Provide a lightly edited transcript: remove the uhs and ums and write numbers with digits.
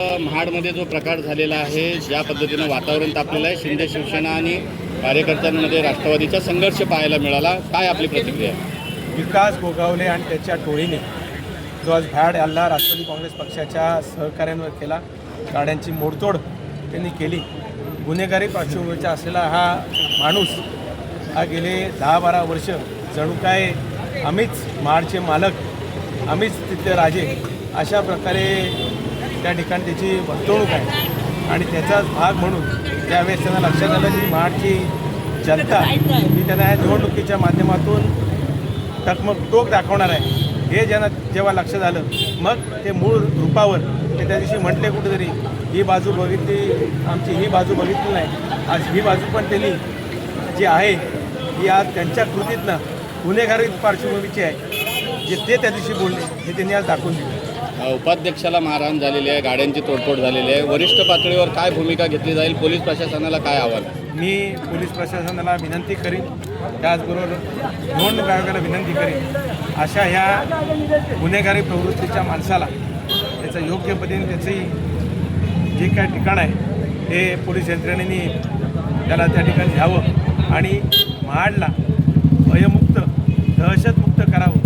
महाडमध्ये जो प्रकार झालेला आहे, ज्या पद्धतीनं वातावरण तापलेलं आहे, शिंदे शिवसेना आणि कार्यकर्त्यांमध्ये राष्ट्रवादीचा संघर्ष पाहायला मिळाला, काय आपली प्रतिक्रिया आहे? विकास गोगावले आणि त्याच्या टोळीने जो आज भ्याड हल्ला राष्ट्रवादी काँग्रेस पक्षाच्या सहकार्यांवर केला, गाड्यांची मोडतोड त्यांनी केली. गुन्हेगारी पार्श्वभूमीचा असलेला हा माणूस हा गेले 10-12 वर्ष जणू काय आम्हीच महाडचे मालक, आम्हीच तिथले राजे अशा प्रकारे त्या ठिकाणी त्याची वर्तवणूक आहे. आणि त्याचाच भाग म्हणून त्यावेळेस त्यांना लक्षात आलं की महाडची जनता ही त्यांना या निवडणुकीच्या माध्यमातून टोक दाखवणार आहे. हे ज्यांना जेव्हा लक्षात आलं, मग ते मूळ रूपावर ते त्या दिवशी म्हटले कुठेतरी, ही बाजू बघितली आमची, ही बाजू बघितली नाही. आज ही बाजू पण त्यांनी जी आहे ही आज त्यांच्या कृतीतनं गुन्हेगारी पार्श्वभूमीची आहे, जे ते त्या दिवशी बोलले हे त्यांनी आज दाखवून दिले. उपाध्यक्षाला मारहाण झालेली आहे, गाड्यांची तोडफोड झालेली आहे. वरिष्ठ पातळीवर काय भूमिका घेतली जाईल? पोलीस प्रशासनाला काय आव्हान? मी पोलीस प्रशासनाला विनंती करीन, त्याचबरोबर निवडणूक आयोगाला विनंती करीन, अशा ह्या गुन्हेगारी प्रवृत्तीच्या माणसाला त्याचं योग्य पद्धतीने त्याची जे काय ठिकाण आहे ते पोलीस यंत्रणेने त्याला त्या ठिकाणी घ्यावं आणि महाडला भयमुक्त, दहशतमुक्त करावं.